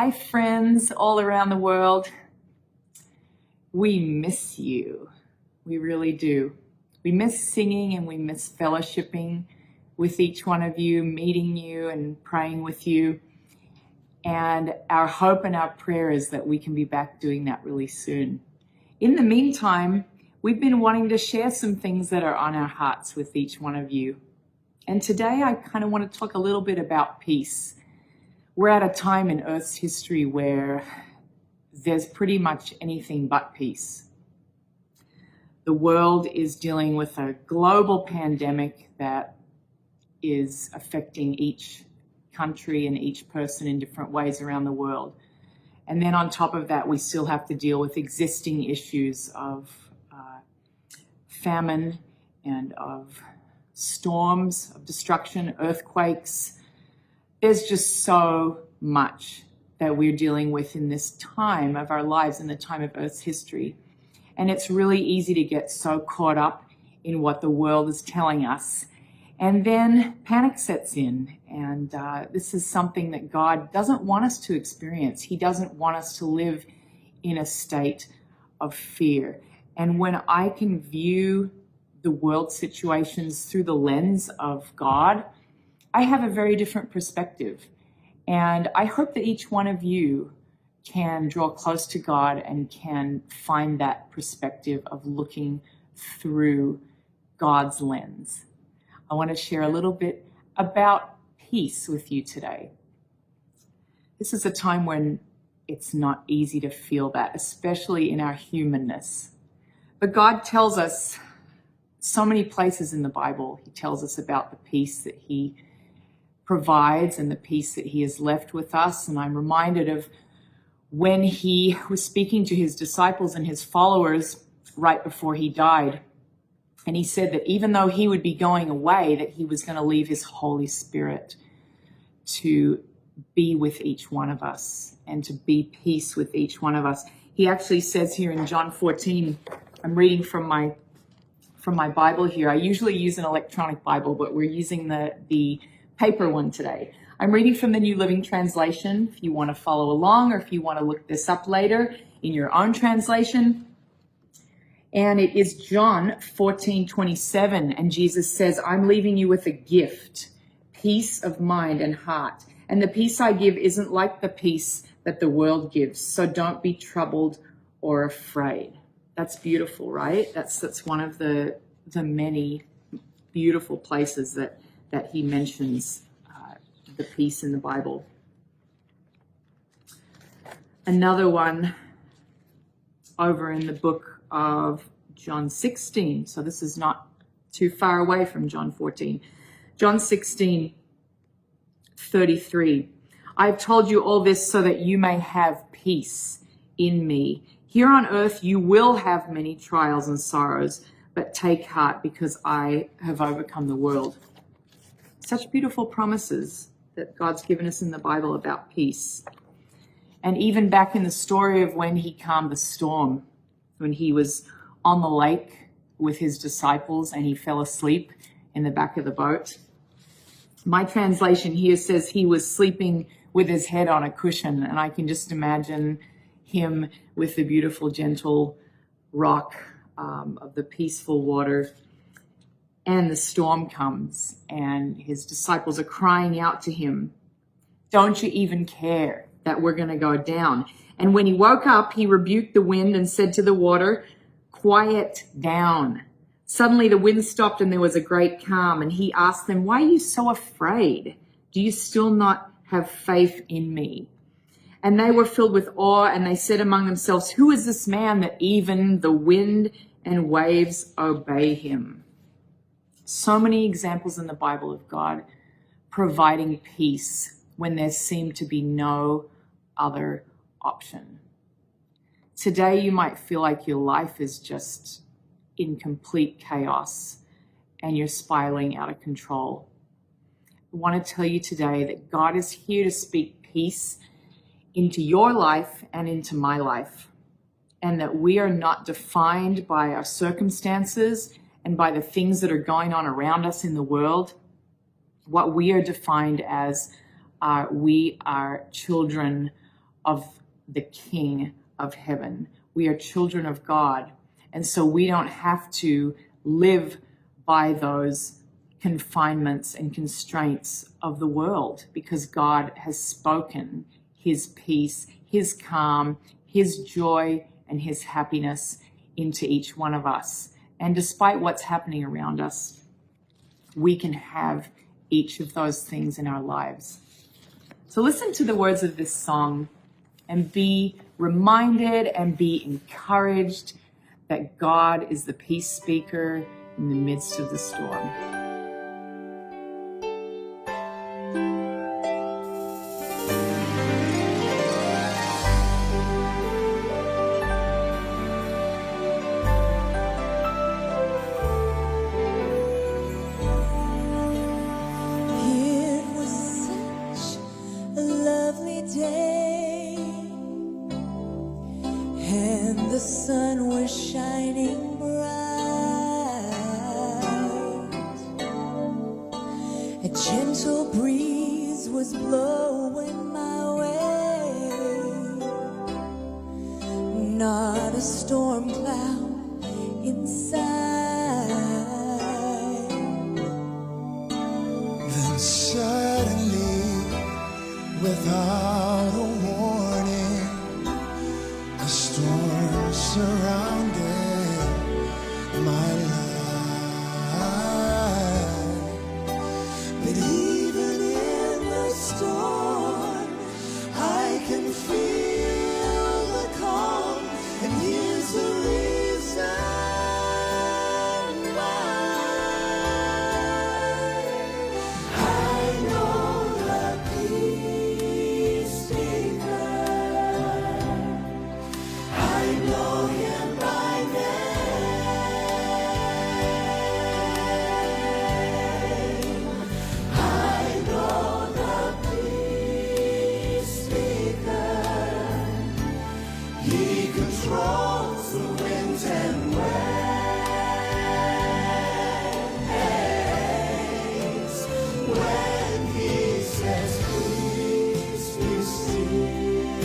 Hi, friends all around the world. We miss you. We really do. We miss singing and we miss fellowshipping with each one of you, meeting you and praying with you. And our hope and our prayer is that we can be back doing that really soon. In the meantime, we've been wanting to share some things that are on our hearts with each one of you. And today I kind of want to talk a little bit about peace. We're at a time in Earth's history where there's pretty much anything but peace. The world is dealing with a global pandemic that is affecting each country and each person in different ways around the world. And then on top of that, we still have to deal with existing issues of famine and of storms, of destruction, earthquakes. There's just so much that we're dealing with in this time of our lives, in the time of Earth's history. And it's really easy to get so caught up in what the world is telling us. And then panic sets in. And this is something that God doesn't want us to experience. He doesn't want us to live in a state of fear. And when I can view the world situations through the lens of God, I have a very different perspective. And I hope that each one of you can draw close to God and can find that perspective of looking through God's lens. I want to share a little bit about peace with you today. This is a time when it's not easy to feel that, especially in our humanness. But God tells us so many places in the Bible. He tells us about the peace that He provides and the peace that He has left with us. And I'm reminded of when He was speaking to His disciples and His followers right before He died. And He said that even though He would be going away, that He was going to leave His Holy Spirit to be with each one of us and to be peace with each one of us. He actually says here in John 14, I'm reading from my Bible here. I usually use an electronic Bible, but we're using the paper one today. I'm reading from the New Living Translation. If you want to follow along or if you want to look this up later in your own translation. And it is John 14:27. And Jesus says, I'm leaving you with a gift, peace of mind and heart. And the peace I give isn't like the peace that the world gives. So don't be troubled or afraid. That's beautiful, right? That's one of the many beautiful places that He mentions the peace in the Bible. Another one over in the book of John 16. So this is not too far away from John 14. John 16:33. I've told you all this so that you may have peace in me. Here on earth you will have many trials and sorrows, but take heart because I have overcome the world. Such beautiful promises that God's given us in the Bible about peace. And even back in the story of when He calmed the storm, when He was on the lake with His disciples and He fell asleep in the back of the boat. My translation here says He was sleeping with His head on a cushion, and I can just imagine Him with the beautiful, gentle rock of the peaceful water. And the storm comes, and His disciples are crying out to Him, don't you even care that we're going to go down? And when He woke up, He rebuked the wind and said to the water, quiet down. Suddenly the wind stopped and there was a great calm. And He asked them, why are you so afraid? Do you still not have faith in me? And they were filled with awe, and they said among themselves, who is this man that even the wind and waves obey Him? So many examples in the Bible of God providing peace when there seemed to be no other option. Today you might feel like your life is just in complete chaos and you're spiraling out of control. I want to tell you today that God is here to speak peace into your life and into my life, and that we are not defined by our circumstances and by the things that are going on around us in the world. What we are defined as we are children of the King of heaven. We are children of God. And so we don't have to live by those confinements and constraints of the world, because God has spoken his peace, his calm, his joy, and his happiness into each one of us. And despite what's happening around us, we can have each of those things in our lives. So listen to the words of this song and be reminded and be encouraged that God is the peace speaker in the midst of the storm. And the sun was shining bright. A gentle breeze was blowing my way. Not a storm cloud in sight. Then suddenly, without a warning, a storm surrounded my life. But even in the storm, I can feel the calm, and here's the reason why. I know the peace speaker. I know him by name. I know the peace speaker. He controls the winds and waves. When he says, "Peace be still,"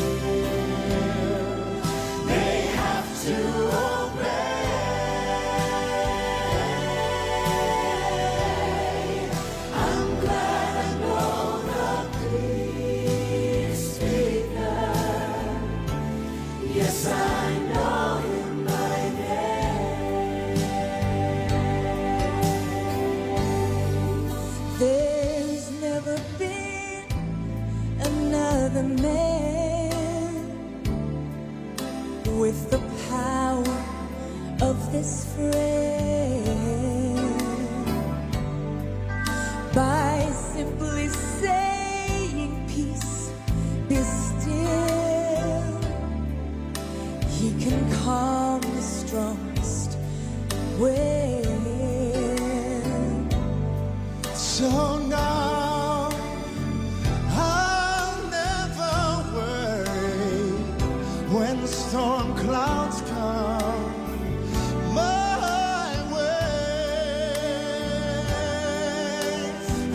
they have to obey. I'm glad I know the peace speaker. Yes, I know him by name. There's never been another man with the power of this friend. By simply saying, "Peace, be still," he can calm the strongest wind. So now I'll never worry when the storm clouds come my way.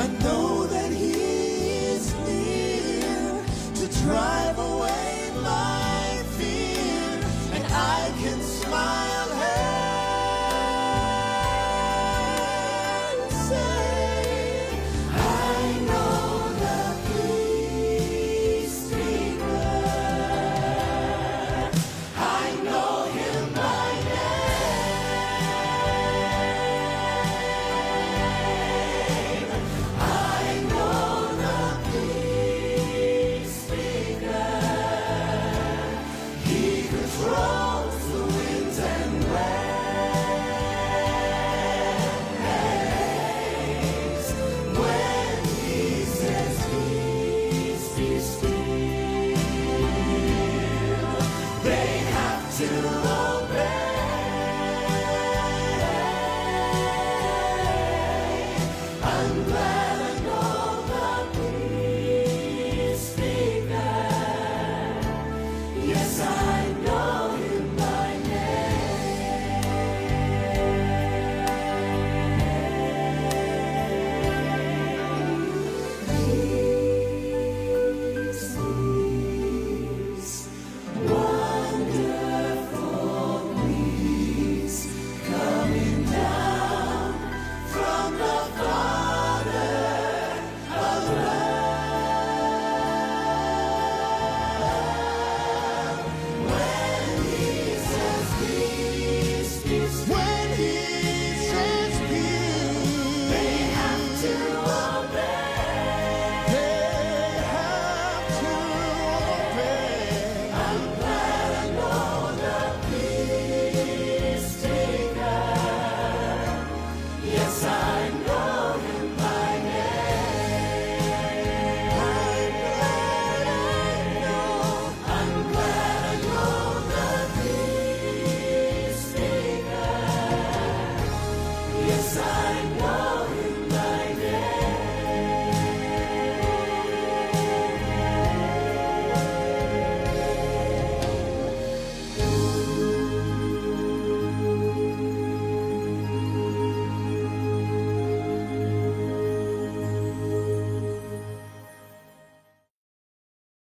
I know that he is near to drive away my